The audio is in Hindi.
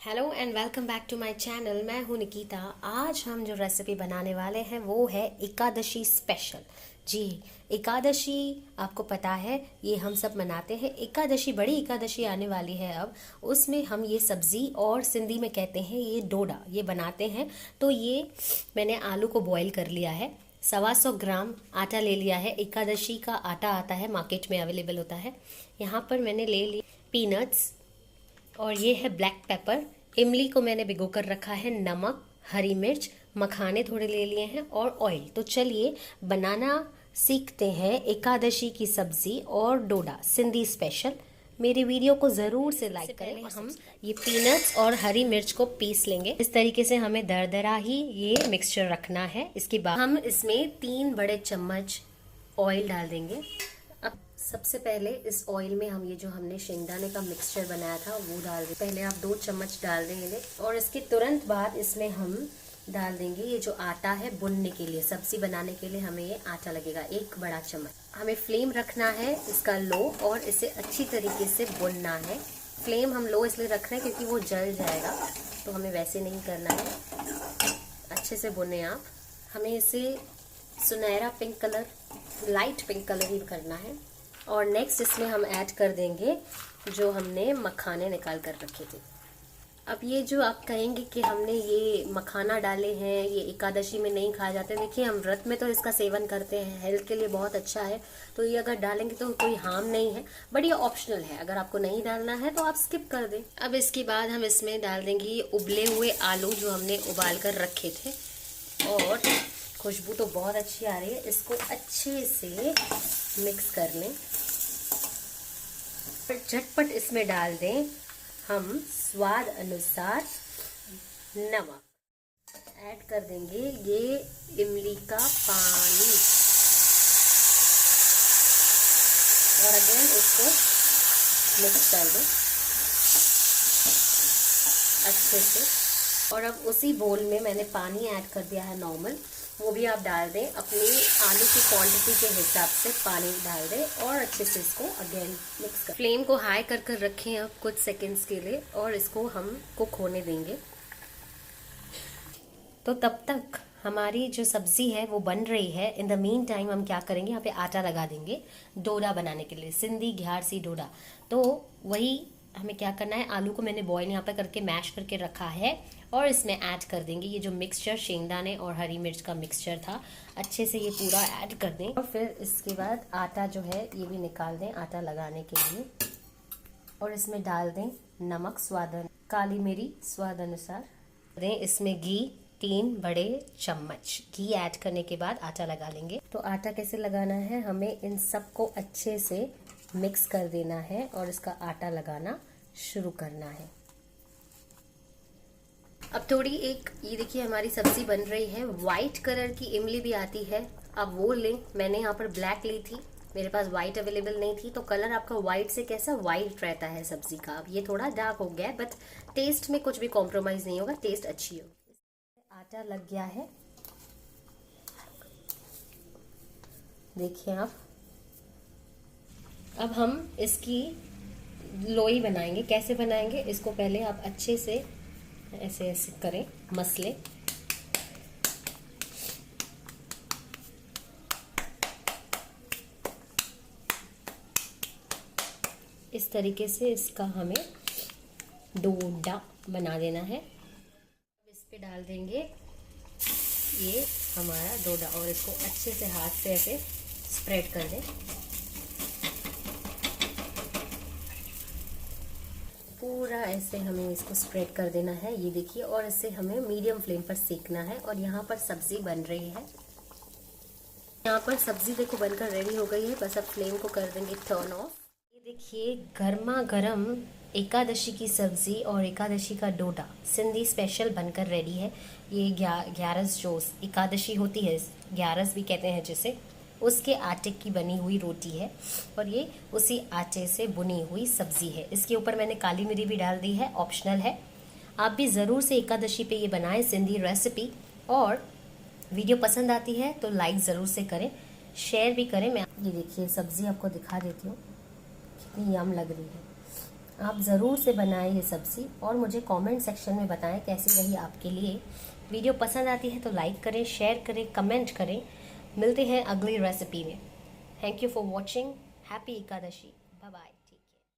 Hello and welcome back to my channel. मैं हूं निकिता। आज हम जो रेसिपी बनाने वाले हैं वो है एकादशी स्पेशल। जी, एकादशी आपको पता है ये हम सब मनाते हैं। एकादशी, बड़ी एकादशी आने वाली है अब, उसमें हम ये सब्जी और सिंधी में कहते हैं ये डोडा, ये बनाते हैं। तो ये मैंने आलू को बॉईल कर लिया है, 125 ग्राम आटा ले लिया है। एकादशी का आटा आता है, मार्केट में अवेलेबल होता है। यहाँ पर मैंने ले ली पीनट्स, और ये है ब्लैक पेपर। इमली को मैंने भिगो कर रखा है, नमक, हरी मिर्च, मखाने थोड़े ले लिए हैं और ऑयल। तो चलिए बनाना सीखते हैं एकादशी की सब्जी और डोडा सिंधी स्पेशल। मेरे वीडियो को ज़रूर से लाइक करें। हम ये पीनट्स और हरी मिर्च को पीस लेंगे। इस तरीके से हमें दरदरा ही ये मिक्सचर रखना है। इसके बाद हम इसमें 3 बड़े चम्मच ऑयल डाल देंगे। अब सबसे पहले इस ऑयल में हम ये जो हमने शेंगदाने का मिक्सचर बनाया था वो डाल दें। पहले आप 2 चम्मच डाल देंगे और इसके तुरंत बाद इसमें हम डाल देंगे ये जो आटा है बुनने के लिए, सब्जी बनाने के लिए हमें ये आटा लगेगा, 1 बड़ा चम्मच। हमें फ्लेम रखना है इसका लो और इसे अच्छी तरीके से बुनना है। फ्लेम हम लो इसलिए रख रहे हैं क्योंकि वो जल जाएगा, तो हमें वैसे नहीं करना है। अच्छे से बुने आप। हमें इसे सुनहरा pink colour, light pink colour ही करना है। और नेक्स्ट इसमें हम ऐड कर देंगे जो हमने मखाने निकाल कर रखे थे। अब ये जो आप कहेंगे कि हमने ये मखाना डाले हैं, ये एकादशी में नहीं खाए जाते, देखिए हम व्रत में तो इसका सेवन करते हैं, हेल्थ के लिए बहुत अच्छा है, तो ये अगर डालेंगे तो कोई हार्म नहीं है, बट ये ऑप्शनल है। अगर आपको नहीं डालना है तो आप स्किप कर दें। अब इसके बाद हम इसमें डाल देंगे ये उबले हुए आलू जो हमने उबाल कर रखे थे, और खुशबू तो बहुत अच्छी आ रही है। इसको अच्छे से मिक्स कर लें। फिर झटपट इसमें डाल दें हम स्वाद अनुसार नमक। ऐड कर देंगे ये इमली का पानी और अगेन इसको मिक्स कर दें अच्छे से। और अब उसी बोल में मैंने पानी ऐड कर दिया है नॉर्मल, वो भी आप डाल दें। अपनी आलू की क्वांटिटी के हिसाब से पानी डाल दें और अच्छे से इसको अगेन मिक्स कर। फ्लेम को हाई कर कर रखें अब कुछ सेकंड्स के लिए, और इसको हम कुक होने देंगे। तो तब तक हमारी जो सब्जी है वो बन रही है। इन द मीन टाइम हम क्या करेंगे, यहाँ पे आटा लगा देंगे डोडा बनाने के लिए, सिंधी घ्यारसी डोडा। तो वही हमें क्या करना है, आलू को मैंने बॉईल यहाँ पे करके मैश करके रखा है, और इसमें ऐड कर देंगे ये जो मिक्सचर शेंगदाने और हरी मिर्च का मिक्सचर था। अच्छे से ये पूरा ऐड कर दें, और फिर इसके बाद आटा जो है ये भी निकाल दें आटा लगाने के लिए, और इसमें डाल दें नमक स्वाद, काली मिरी स्वाद अनुसार दें। इसमें घी 3 बड़े चम्मच घी ऐड करने के बाद आटा लगा लेंगे। तो आटा कैसे लगाना है, हमें इन सबको अच्छे से मिक्स कर देना है और इसका आटा लगाना शुरू करना है। अब थोड़ी एक ये देखिए हमारी सब्जी बन रही है। वाइट कलर की इमली भी आती है, आप वो लें। मैंने यहाँ पर ब्लैक ली थी, मेरे पास वाइट अवेलेबल नहीं थी। तो कलर आपका वाइट से कैसा वाइट रहता है सब्जी का। अब ये थोड़ा डार्क हो गया है, बट टेस्ट में कुछ भी कॉम्प्रोमाइज नहीं होगा, टेस्ट अच्छी हो। आटा लग गया है, देखिए आप। अब हम इसकी लोई बनाएंगे। कैसे बनाएंगे, इसको पहले आप अच्छे से ऐसे ऐसे करें, मसले। इस तरीके से इसका हमें डोडा बना देना है। अब इस पे डाल देंगे ये हमारा डोडा, और इसको अच्छे से हाथ से ऐसे स्प्रेड कर दें पूरा। ऐसे हमें इसको स्प्रेड कर देना है, ये देखिए। और इसे हमें मीडियम फ्लेम पर सेकना है। और यहाँ पर सब्जी बन रही है, यहाँ पर सब्जी देखो बनकर रेडी हो गई है। बस अब फ्लेम को कर देंगे टर्न ऑफ। ये देखिए गर्मा गर्म एकादशी की सब्जी और एकादशी का डोडा सिंधी स्पेशल बनकर रेडी है। ये ग्यारस जो एकादशी होती है, ग्यारस भी कहते हैं जिसे, उसके आटे की बनी हुई रोटी है, और ये उसी आटे से बुनी हुई सब्जी है। इसके ऊपर मैंने काली मिरी भी डाल दी है, ऑप्शनल है। आप भी ज़रूर से एकादशी पे ये बनाएं सिंधी रेसिपी। और वीडियो पसंद आती है तो लाइक ज़रूर से करें, शेयर भी करें। मैं ये देखिए सब्जी आपको दिखा देती हूँ, कितनी यम लग रही है। आप ज़रूर से बनाएं ये सब्ज़ी और मुझे कमेंट सेक्शन में बताएं कैसी रही आपके लिए। वीडियो पसंद आती है तो लाइक करें, शेयर करें, कमेंट करें। मिलते हैं अगली रेसिपी में। Thank you for watching. Happy Ekadashi. Bye bye.